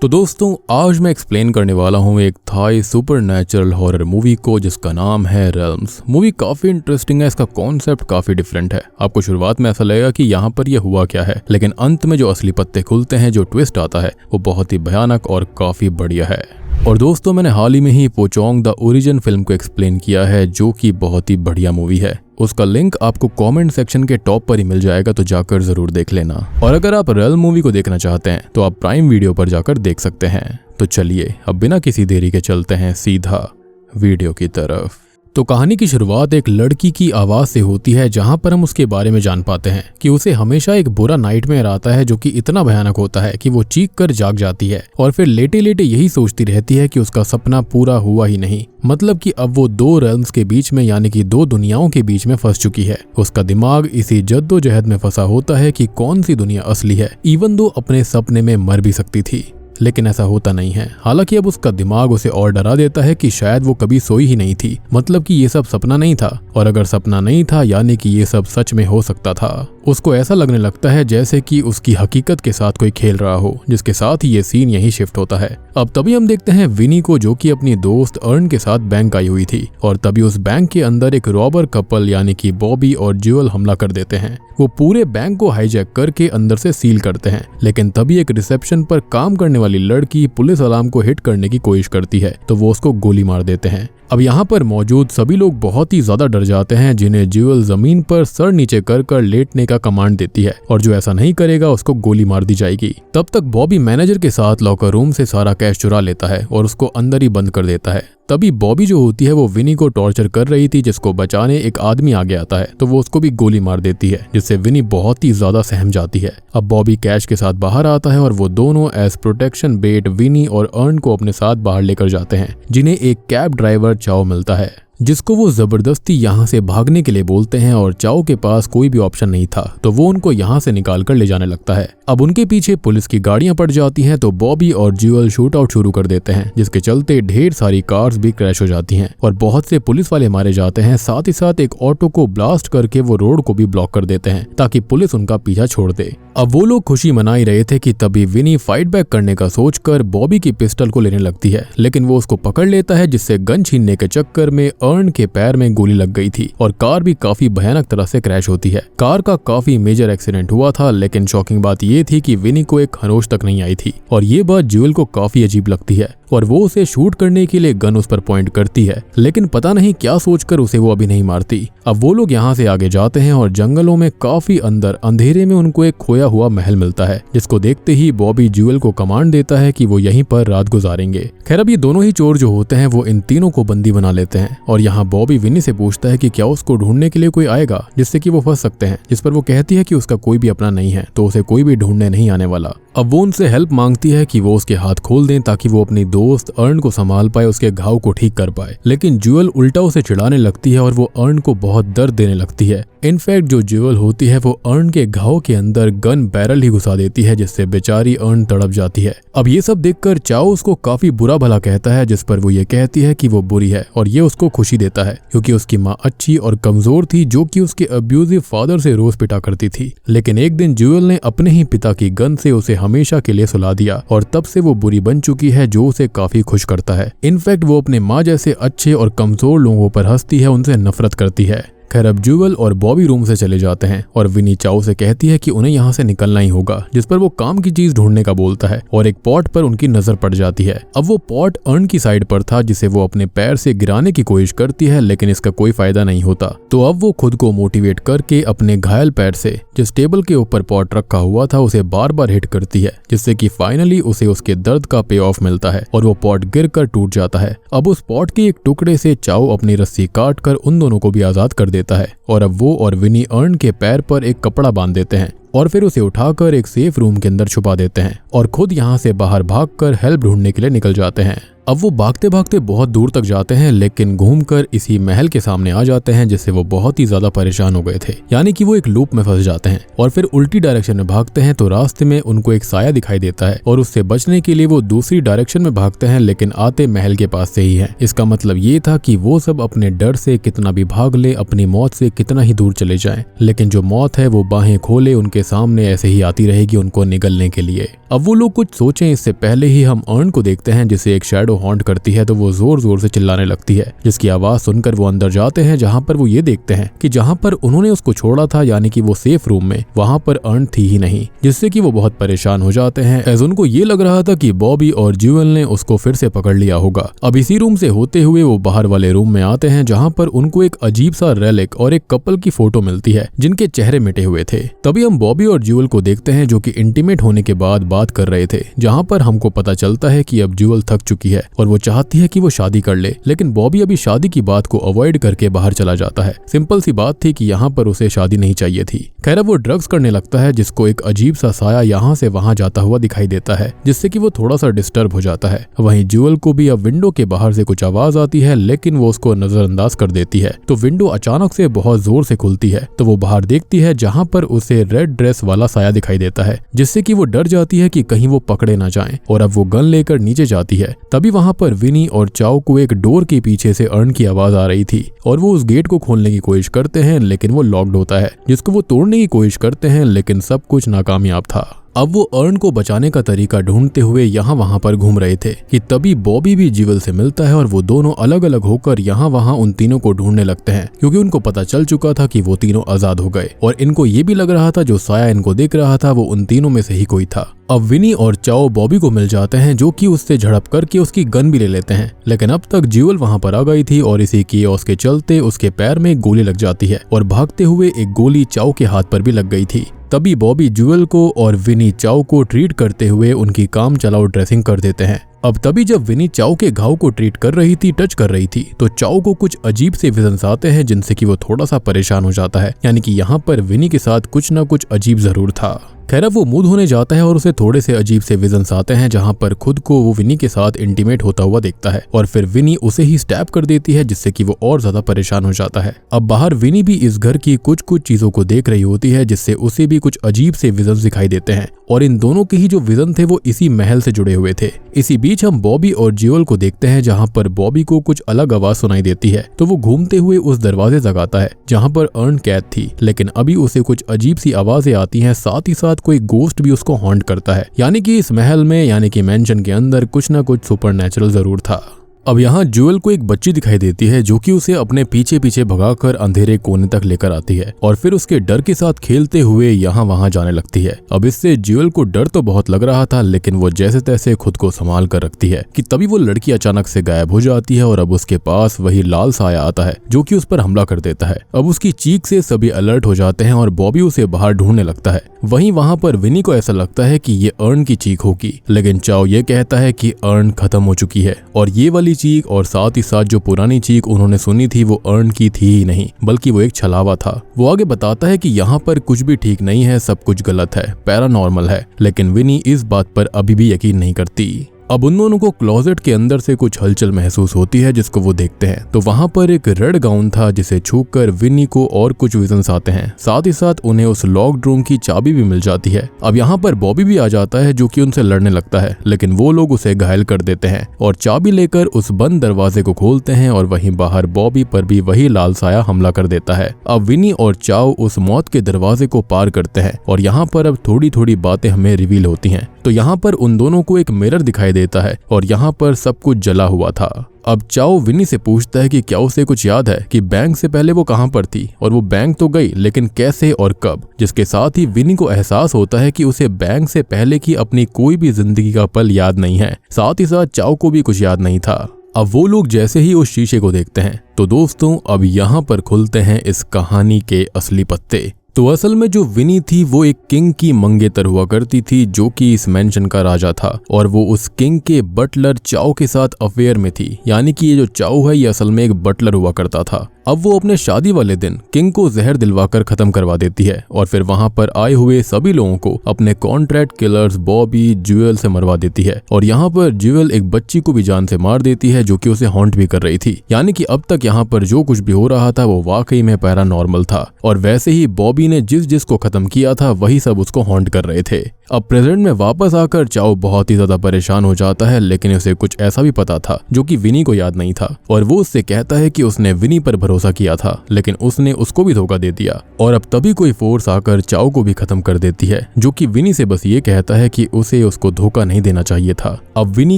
तो दोस्तों आज मैं एक्सप्लेन करने वाला हूँ एक थाई सुपरनैचुरल हॉरर मूवी को जिसका नाम है रेल्म्स। मूवी काफी इंटरेस्टिंग है, इसका कॉन्सेप्ट काफी डिफरेंट है। आपको शुरुआत में ऐसा लगेगा कि यहाँ पर ये हुआ क्या है, लेकिन अंत में जो असली पत्ते खुलते हैं, जो ट्विस्ट आता है, वो बहुत ही भयानक और काफी बढ़िया है। और दोस्तों मैंने हाल ही में ही पोचोंग द ओरिजिन फिल्म को एक्सप्लेन किया है, जो कि बहुत ही बढ़िया मूवी है। उसका लिंक आपको कमेंट सेक्शन के टॉप पर ही मिल जाएगा, तो जाकर जरूर देख लेना। और अगर आप रेल्म मूवी को देखना चाहते हैं तो आप प्राइम वीडियो पर जाकर देख सकते हैं। तो चलिए अब बिना किसी देरी के चलते हैं सीधा वीडियो की तरफ। तो कहानी की शुरुआत एक लड़की की आवाज से होती है, जहां पर हम उसके बारे में जान पाते हैं कि उसे हमेशा एक बुरा नाइटमेयर आता है, जो कि इतना भयानक होता है कि वो चीख कर जाग जाती है और फिर लेटे लेटे यही सोचती रहती है कि उसका सपना पूरा हुआ ही नहीं। मतलब कि अब वो दो रेल्म्स के बीच में, यानी कि दो दुनियाओं के बीच में फंस चुकी है। उसका दिमाग इसी जद्दोजहद में फंसा होता है कि कौन सी दुनिया असली है, इवन दो अपने सपने में मर भी सकती थी, लेकिन ऐसा होता नहीं है। हालांकि अब उसका दिमाग उसे और डरा देता है कि शायद वो कभी सोई ही नहीं थी, मतलब कि ये सब सपना नहीं था, और अगर सपना नहीं था यानी कि ये सब सच में हो सकता था। उसको ऐसा लगने लगता है जैसे कि उसकी हकीकत के साथ कोई खेल रहा हो, जिसके साथ ही ये सीन यही शिफ्ट होता है। अब तभी हम देखते हैं विनी को, जो कि अपनी दोस्त अर्न के साथ बैंक आई हुई थी, और तभी उस बैंक के अंदर एक रॉबर कपल यानी कि बॉबी और ज्यूल हमला कर देते हैं। वो पूरे बैंक को हाईजैक करके अंदर से सील करते हैं, लेकिन तभी एक रिसेप्शन पर काम करने वाली लड़की पुलिस अलार्म को हिट करने की कोशिश करती है, तो वो उसको गोली मार देते हैं। अब यहाँ पर मौजूद सभी लोग बहुत ही ज्यादा डर जाते हैं, जिन्हें ज्यूल जमीन पर सर नीचे कर लेटने का कमांड देती है, और जो ऐसा नहीं करेगा उसको गोली मार दी जाएगी। तब तक बॉबी मैनेजर के साथ लॉकर रूम से सारा कैश चुरा लेता है और उसको अंदर ही बंद कर देता है। तभी बॉबी जो होती है वो विनी को टॉर्चर कर रही थी, जिसको बचाने एक आदमी आगे आता है, तो वो उसको भी गोली मार देती है, जिससे विनी बहुत ही ज्यादा सहम जाती है। अब बॉबी कैश के साथ बाहर आता है और वो दोनों एज प्रोटेक्शन बेट विनी और अर्न को अपने साथ बाहर लेकर जाते हैं, जिन्हें एक कैब ड्राइवर चाओ मिलता है, जिसको वो जबरदस्ती यहाँ से भागने के लिए बोलते हैं। और चाओ के पास कोई भी ऑप्शन नहीं था, तो वो उनको यहाँ से निकाल कर ले जाने लगता है। अब उनके पीछे पुलिस की गाड़ियां पड़ जाती हैं, तो बॉबी और ज्यूल शूट आउट शुरू कर देते हैं, जिसके चलते ढेर सारी कार्स भी क्रैश हो जाती हैं और बहुत से पुलिस वाले मारे जाते हैं। साथ ही साथ एक ऑटो को ब्लास्ट करके वो रोड को भी ब्लॉक कर देते हैं, ताकि पुलिस उनका पीछा छोड़ दे। अब वो लोग खुशी मना ही रहे थे कि तभी विनी फाइट बैक करने का सोचकर बॉबी की पिस्टल को लेने लगती है, लेकिन वो उसको पकड़ लेता है, जिससे गन छीनने के चक्कर में अर्न के पैर में गोली लग गई थी और कार भी काफी भयानक तरह से क्रैश होती है। कार का काफी मेजर एक्सीडेंट हुआ था, लेकिन शॉकिंग बात ये थी कि विनी को एक खरोच तक नहीं आई थी, और ये बात ज्यूल को काफी अजीब लगती है, और वो उसे शूट करने के लिए गन उस पर पॉइंट करती है, लेकिन पता नहीं क्या सोचकर उसे वो अभी नहीं मारती। अब वो लोग यहाँ से आगे जाते हैं और जंगलों में काफी अंदर अंधेरे में उनको एक खोया हुआ महल मिलता है, जिसको देखते ही बॉबी ज्यूल को कमांड देता है कि वो यहीं पर रात गुजारेंगे। खैर अब ये दोनों ही चोर जो होते हैं वो इन तीनों को बंदी बना लेते हैं, और यहाँ बॉबी विनी से पूछता है कि क्या उसको ढूंढने के लिए कोई आएगा जिससे कि वो फंस सकते हैं, जिस पर वो कहती है कि उसका कोई भी अपना नहीं है, तो उसे कोई भी ढूंढने नहीं आने वाला। अब वो उनसे हेल्प मांगती है कि वो उसके हाथ खोल दें, ताकि वो अपनी दोस्त अर्न को संभाल पाए, उसके घाव को ठीक कर पाए। लेकिन ज्यूल उल्टा उसे चिढ़ाने लगती है और वो अर्न को बहुत दर्द देने लगती है। इनफैक्ट जो ज्यूल होती है वो अर्न के घाव के अंदर गन बैरल ही घुसा देती है, जिससे बेचारी अर्न तड़प जाती है। अब ये सब देखकर चाओ उसको काफी बुरा भला कहता है, जिस पर वो ये कहती है कि वो बुरी है, और ये उसको खुशी देता है क्योंकि उसकी माँ अच्छी और कमजोर थी, जो कि उसके अब्यूजिव फादर से रोज पिटा करती थी। लेकिन एक दिन ज्यूल ने अपने ही पिता की गन से उसे हमेशा के लिए सुला दिया, और तब से वो बुरी बन चुकी है, जो उसे काफी खुश करता है। इनफैक्ट वो अपने माँ जैसे अच्छे और कमजोर लोगों पर हंसती है, उनसे नफरत करती है। खैर अब ज्यूल और बॉबी रूम से चले जाते हैं, और विनी चाओ से कहती है कि उन्हें यहाँ से निकलना ही होगा, जिस पर वो काम की चीज ढूंढने का बोलता है, और एक पॉट पर उनकी नजर पड़ जाती है। अब वो पॉट अर्न की साइड पर था, जिसे वो अपने पैर से गिराने की कोशिश करती है, लेकिन इसका कोई फायदा नहीं होता। तो अब वो खुद को मोटिवेट करके अपने घायल पैर से जिस टेबल के ऊपर पॉट रखा हुआ था उसे बार बार हिट करती है, जिससे कि फाइनली उसे उसके दर्द का पे ऑफ मिलता है और वो पॉट गिर कर टूट जाता है। अब उस पॉट के एक टुकड़े से चाओ अपनी रस्सी काट कर उन दोनों को भी आजाद कर देता है, और अब वो और विनी अर्न के पैर पर एक कपड़ा बांध देते हैं और फिर उसे उठाकर एक सेफ रूम के अंदर छुपा देते हैं, और खुद यहाँ से बाहर भागकर हेल्प ढूंढने के लिए निकल जाते हैं। अब वो भागते भागते बहुत दूर तक जाते हैं, लेकिन घूमकर इसी महल के सामने आ जाते हैं, जिससे वो बहुत ही ज्यादा परेशान हो गए थे। यानी कि वो एक लूप में फंस जाते हैं और फिर उल्टी डायरेक्शन में भागते हैं तो रास्ते में उनको एक साया दिखाई देता है और उससे बचने के लिए वो दूसरी डायरेक्शन में भागते हैं, लेकिन आते महल के पास से ही है। इसका मतलब ये था कि वो सब अपने डर से कितना भी भाग ले, अपनी मौत से कितना ही दूर चले जाएं, लेकिन जो मौत है वो बाहें खोले उनके सामने ऐसे ही आती रहेगी उनको निगलने के लिए। अब वो लोग कुछ सोचें इससे पहले ही हम अर्न को देखते हैं, जिसे एक शैडो हॉन्ट करती है, तो वो जोर जोर से चिल्लाने लगती है, जिसकी आवाज सुनकर वो अंदर जाते हैं, जहाँ पर वो ये देखते हैं कि जहाँ पर उन्होंने उसको छोड़ा था, यानी कि वो सेफ रूम में, वहाँ पर अर्न थी ही नहीं, जिससे कि वो बहुत परेशान हो जाते हैं, एज उनको ये लग रहा था कि बॉबी और ज्यूल ने उसको फिर से पकड़ लिया होगा। अब इसी रूम से होते हुए वो बाहर वाले रूम में आते हैं, जहाँ पर उनको एक अजीब सा रेलिक और एक कपल की फोटो मिलती है, जिनके चेहरे मिटे हुए थे। तभी हम बॉबी और ज्यूल को देखते हैं, जो कि इंटीमेट होने के बाद बात कर रहे थे, जहाँ पर हमको पता चलता है कि अब ज्यूल थक चुकी है और वो चाहती है कि वो शादी कर ले, लेकिन बॉबी अभी शादी की बात को अवॉइड करके बाहर चला जाता है। सिंपल सी बात थी कि यहाँ पर उसे शादी नहीं चाहिए थी। खैर वो ड्रग्स करने लगता है, जिसको एक अजीब सा साया यहाँ से वहाँ जाता हुआ दिखाई देता है, जिससे कि वो थोड़ा सा डिस्टर्ब हो जाता है। वहीं ज्यूल को भी अब विंडो के बाहर से कुछ आवाज आती है, लेकिन वो उसको नजरअंदाज कर देती है। तो विंडो अचानक से बहुत जोर से खुलती है, तो वो बाहर देखती है, जहाँ पर उसे रेड ड्रेस वाला साया दिखाई देता है, जिससे कि वो डर जाती है कि कहीं वो पकड़े ना जाएं, और अब वो गन लेकर नीचे जाती है। तभी वहाँ पर विनी और चाओ को एक डोर के पीछे से अर्न की आवाज आ रही थी और वो उस गेट को खोलने की कोशिश करते हैं, लेकिन वो लॉक्ड होता है, जिसको वो तोड़ने की कोशिश करते हैं, लेकिन सब कुछ नाकामयाब था। अब वो अर्न को बचाने का तरीका ढूंढते हुए यहाँ वहाँ पर घूम रहे थे कि तभी बॉबी भी ज्यूल से मिलता है और वो दोनों अलग अलग होकर यहाँ वहाँ उन तीनों को ढूंढने लगते हैं, क्योंकि उनको पता चल चुका था कि वो तीनों आजाद हो गए और इनको ये भी लग रहा था जो साया इनको देख रहा था वो उन तीनों में से ही कोई था। अब विनी और चाओ बॉबी को मिल जाते हैं, जो कि उससे झड़प करके उसकी गन भी ले लेते हैं, लेकिन अब तक ज्यूल वहाँ पर आ गई थी और इसी कियोस्क के चलते उसके पैर में एक गोली लग जाती है और भागते हुए एक गोली चाओ के हाथ पर भी लग गई थी। तभी बॉबी ज्यूल को और विनी चाओ को ट्रीट करते हुए उनकी काम चलाओ ड्रेसिंग कर देते हैं। अब तभी जब विनी चाओ के घाव को ट्रीट कर रही थी, टच कर रही थी, तो चाओ को कुछ अजीब से विजन्स आते हैं, जिनसे कि वो थोड़ा सा परेशान हो जाता है, यानी कि यहाँ पर विनी के साथ कुछ न कुछ अजीब जरूर था। खैर वो मुंह धोने जाता है और उसे थोड़े से अजीब से विजन्स आते हैं, जहाँ पर खुद को वो विनी के साथ इंटीमेट होता हुआ देखता है और फिर विनी उसे ही स्टैप कर देती है, जिससे कि वो और ज्यादा परेशान हो जाता है। अब बाहर विनी भी इस घर की कुछ कुछ चीजों को देख रही होती है, जिससे उसे भी कुछ अजीब से विजन्स दिखाई देते हैं और इन दोनों के ही जो विजन थे वो इसी महल से जुड़े हुए थे। इसी बीच हम बॉबी और ज्यूल को देखते हैं, जहाँ पर बॉबी को कुछ अलग आवाज सुनाई देती है, तो वो घूमते हुए उस दरवाजे जगाता है जहाँ पर अर्न कैद थी, लेकिन अभी उसे कुछ अजीब सी आवाजें आती हैं, साथ ही साथ कोई गोस्ट भी उसको हॉन्ट करता है, यानी कि इस महल में यानी कि मेंशन के अंदर कुछ ना कुछ सुपरनैचुरल जरूर था। अब यहाँ ज्यूल को एक बच्ची दिखाई देती है, जो कि उसे अपने पीछे पीछे भगाकर अंधेरे कोने तक लेकर आती है और फिर उसके डर के साथ खेलते हुए यहाँ वहाँ जाने लगती है। अब इससे ज्यूल को डर तो बहुत लग रहा था, लेकिन वो जैसे तैसे खुद को संभाल कर रखती है कि तभी वो लड़की अचानक से गायब हो जाती है और अब उसके पास वही लाल साया आता है, जो कि उस पर हमला कर देता है। अब उसकी चीख से सभी अलर्ट हो जाते हैं और बॉबी उसे बाहर ढूंढने लगता है। वहीं वहाँ पर विनी को ऐसा लगता है कि ये अर्न की चीख होगी, लेकिन चाओ ये कहता है कि अर्न खत्म हो चुकी है और ये वाली चीख और साथ ही साथ जो पुरानी चीख उन्होंने सुनी थी वो अर्न की थी ही नहीं, बल्कि वो एक छलावा था। वो आगे बताता है कि यहाँ पर कुछ भी ठीक नहीं है, सब कुछ गलत है, पैरानॉर्मल है, लेकिन विनी इस बात पर अभी भी यकीन नहीं करती। अब उन दोनों को क्लोजेट के अंदर से कुछ हलचल महसूस होती है, जिसको वो देखते हैं, तो वहाँ पर एक रेड गाउन था, जिसे छूकर विनी को और कुछ विजन्स आते हैं, साथ ही साथ उन्हें उस लॉक्ड रूम की चाबी भी मिल जाती है। अब यहाँ पर बॉबी भी आ जाता है, जो कि उनसे लड़ने लगता है, लेकिन वो लोग उसे घायल कर देते हैं और चाबी लेकर उस बंद दरवाजे को खोलते हैं और वहीं बाहर बॉबी पर भी वही लाल साया हमला कर देता है। अब विनी और चाओ उस मौत के दरवाजे को पार करते हैं और यहाँ पर अब थोड़ी थोड़ी बातें हमें रिवील होती हैं। तो यहाँ पर उन दोनों को एक मिरर दिखाई देता है और यहाँ पर सब कुछ जला हुआ था। अब चाओ विनी से पूछता है कि क्या उसे कुछ याद है कि बैंक से पहले वो कहाँ पर थी, और वो बैंक तो गई, लेकिन कैसे और कब, जिसके साथ ही विनी को एहसास होता है कि उसे बैंक से पहले की अपनी कोई भी जिंदगी का पल याद नहीं है। साथ ही साथ चाओ को भी कुछ याद नहीं था। अब वो लोग जैसे ही उस शीशे को देखते हैं, तो दोस्तों अब यहाँ पर खुलते हैं इस कहानी के असली पत्ते। तो असल में जो विनी थी वो एक किंग की मंगेतर हुआ करती थी, जो कि इस मेंशन का राजा था, और वो उस किंग के बटलर चाओ के साथ अफेयर में थी। यानी कि ये जो चाओ है ये असल में एक बटलर हुआ करता था। अब वो अपने शादी वाले दिन किंग को जहर दिलवाकर खत्म करवा देती है और फिर वहां पर आए हुए सभी लोगों को अपने कॉन्ट्रैक्ट किलर्स बॉबी ज्यूअल से मरवा देती है। और यहाँ पर ज्यूअल एक बच्ची को भी जान से मार देती है जो कि उसे हॉन्ट भी कर रही थी। यानी कि अब तक यहाँ पर जो कुछ भी हो रहा था वो वाकई में पैरानॉर्मल था। और वैसे ही बॉबी ने जिस को खत्म किया था वही सब उसको हॉन्ट कर रहे थे। अब प्रेजेंट में वापस आकर चाओ बहुत ही ज्यादा परेशान हो जाता है, लेकिन उसे कुछ ऐसा भी पता था जो कि विनी को याद नहीं था। और वो उससे कहता है कि उसने विनी पर भरोसा किया था लेकिन उसने उसको भी धोखा दे दिया। और अब तभी कोई फोर्स आकर चाओ को भी खत्म कर देती है जो कि विनी से बस ये कहता है कि उसे उसको धोखा नहीं देना चाहिए था। अब विनी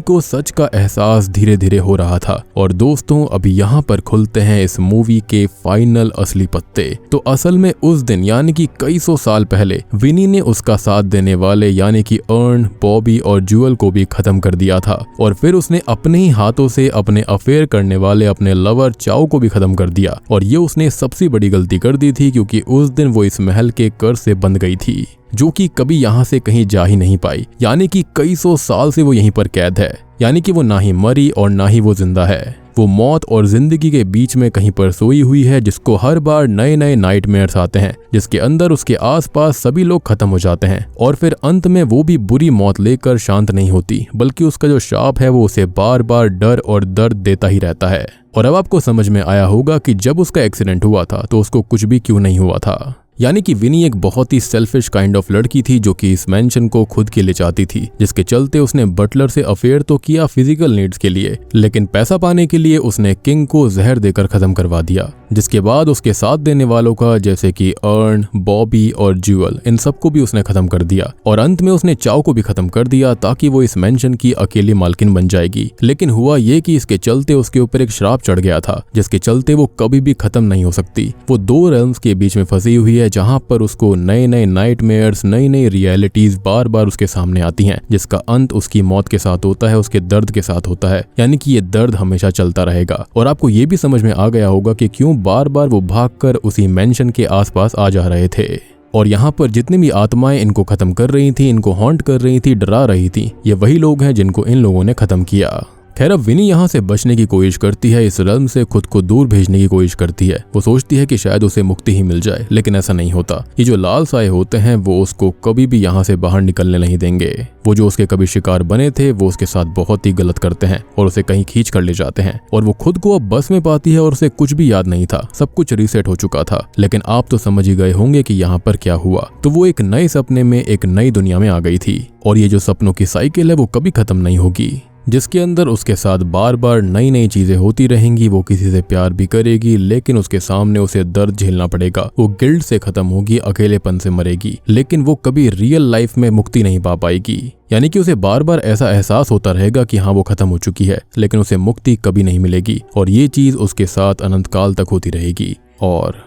को सच का एहसास धीरे धीरे हो रहा था। और दोस्तों अभी यहाँ पर खुलते हैं इस मूवी के फाइनल असली पत्ते। तो असल में उस दिन यानी कि कई सौ साल पहले विनी ने उसका साथ देने वाले यानी कि अर्न बॉबी और ज्यूअल को भी खत्म कर दिया था। और फिर उसने अपने ही हाथों से अपने अफेयर करने वाले अपने लवर चाओ को भी खत्म कर दिया। और ये उसने सबसे बड़ी गलती कर दी थी क्योंकि उस दिन वो इस महल के कर्ज से बंध गई थी जो कि कभी यहाँ से कहीं जा ही नहीं पाई। यानी कि कई सौ साल से वो यहीं पर कैद है। यानी कि वो ना ही मरी और ना ही वो जिंदा है। वो मौत और जिंदगी के बीच में कहीं पर सोई हुई है जिसको हर बार नए नए नाइटमेयर्स आते हैं जिसके अंदर उसके आसपास सभी लोग खत्म हो जाते हैं। और फिर अंत में वो भी बुरी मौत लेकर शांत नहीं होती बल्कि उसका जो शाप है वो उसे बार बार डर और दर्द देता ही रहता है। और अब आपको समझ में आया होगा कि जब उसका एक्सीडेंट हुआ था तो उसको कुछ भी क्यों नहीं हुआ था। यानी कि विनी एक बहुत ही सेल्फिश काइंड ऑफ लड़की थी जो कि इस मेंशन को खुद के लिए चाहती थी, जिसके चलते उसने बटलर से अफेयर तो किया फिजिकल नीड्स के लिए, लेकिन पैसा पाने के लिए उसने किंग को जहर देकर खत्म करवा दिया। जिसके बाद उसके साथ देने वालों का जैसे कि अर्न बॉबी और ज्यूअल इन सबको भी उसने खत्म कर दिया। और अंत में उसने चाओ को भी खत्म कर दिया ताकि वो इस मेंशन की अकेली मालकिन बन जाएगी। लेकिन हुआ ये कि इसके चलते उसके ऊपर एक श्राप चढ़ गया था जिसके चलते वो कभी भी खत्म नहीं हो सकती। वो दो रेल्म्स के बीच में फंसी हुई है जहां पर उसको नए नए नाइटमेयर्स नई नई रियलिटीज बार बार उसके सामने आती हैं जिसका अंत उसकी मौत के साथ होता है, उसके दर्द के साथ होता है। यानी कि ये दर्द हमेशा चलता रहेगा। और आपको ये भी समझ में आ गया होगा कि क्यों बार बार वो भागकर उसी मेंशन के आसपास आ जा रहे थे। और यहाँ पर जितनी भी आत्माएं इनको खत्म कर रही थी, इनको हॉन्ट कर रही थी, डरा रही थी, ये वही लोग हैं जिनको इन लोगों ने खत्म किया। खैर अब विनी यहाँ से बचने की कोशिश करती है, इस रेल्म से खुद को दूर भेजने की कोशिश करती है। वो सोचती है कि शायद उसे मुक्ति ही मिल जाए, लेकिन ऐसा नहीं होता। ये जो लाल साए होते हैं वो उसको कभी भी यहाँ से बाहर निकलने नहीं देंगे। वो जो उसके कभी शिकार बने थे वो उसके साथ बहुत ही गलत करते हैं और उसे कहीं खींच कर ले जाते हैं। और वो खुद को अब बस में पाती है और उसे कुछ भी याद नहीं था, सब कुछ रीसेट हो चुका था। लेकिन आप तो समझ ही गए होंगे कि यहाँ पर क्या हुआ। तो वो एक नए सपने में एक नई दुनिया में आ गई थी और ये जो सपनों की साइकिल है वो कभी खत्म नहीं होगी, जिसके अंदर उसके साथ बार बार नई नई चीजें होती रहेंगी। वो किसी से प्यार भी करेगी लेकिन उसके सामने उसे दर्द झेलना पड़ेगा। वो गिल्ट से खत्म होगी, अकेलेपन से मरेगी, लेकिन वो कभी रियल लाइफ में मुक्ति नहीं पा पाएगी। यानी कि उसे बार बार ऐसा एहसास होता रहेगा कि हाँ वो खत्म हो चुकी है, लेकिन उसे मुक्ति कभी नहीं मिलेगी और ये चीज उसके साथ अनंत काल तक होती रहेगी। और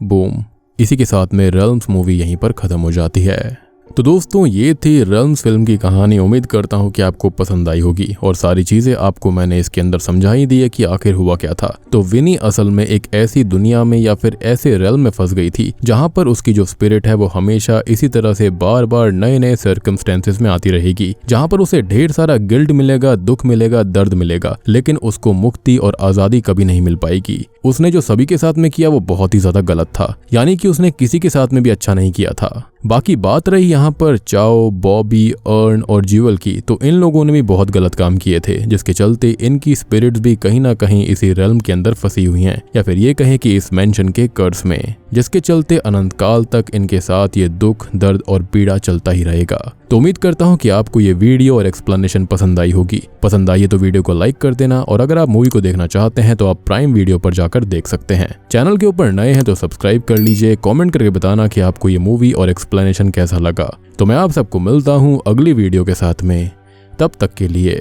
बूम, इसी के साथ में रेल्म्स मूवी यहीं पर खत्म हो जाती है। तो दोस्तों ये थी रेल्म्स फिल्म की कहानी। उम्मीद करता हूँ कि आपको पसंद आई होगी और सारी चीजें आपको मैंने इसके अंदर समझाई दी है कि आखिर हुआ क्या था। तो विनी असल में एक ऐसी दुनिया में या फिर ऐसे रेल्म में फंस गई थी जहाँ पर उसकी जो स्पिरिट है वो हमेशा इसी तरह से बार बार नए नए सर्कमस्टेंसेस में आती रहेगी, जहाँ पर उसे ढेर सारा गिल्ट मिलेगा, दुख मिलेगा, दर्द मिलेगा, लेकिन उसको मुक्ति और आजादी कभी नहीं मिल पाएगी। उसने जो सभी के साथ में किया वो बहुत ही ज्यादा गलत था, यानी कि उसने किसी के साथ में भी अच्छा नहीं किया था। बाकी बात रही यहाँ पर चाओ, बॉबी, अर्न और ज्यूअल की, तो इन लोगों ने भी बहुत गलत काम किए थे, जिसके चलते इनकी स्पिरिट्स भी कहीं ना कहीं इसी रेल्म के अंदर फंसी हुई हैं, या फिर ये कहें कि इस मेंशन के कर्स में, जिसके चलते अनंत काल तक इनके साथ ये दुख, दर्द और पीड़ा चलता ही रहेगा। तो उम्मीद करता हूँ कि आपको ये वीडियो और एक्सप्लेनेशन पसंद आई होगी। पसंद आई है तो वीडियो को लाइक कर देना, और अगर आप मूवी को देखना चाहते हैं तो आप प्राइम वीडियो पर जाकर देख सकते हैं। चैनल के ऊपर नए हैं तो सब्सक्राइब कर लीजिए। कमेंट करके बताना कि आपको ये मूवी और एक्सप्लेनेशन कैसा लगा। तो मैं आप सबको मिलता हूँ अगली वीडियो के साथ में, तब तक के लिए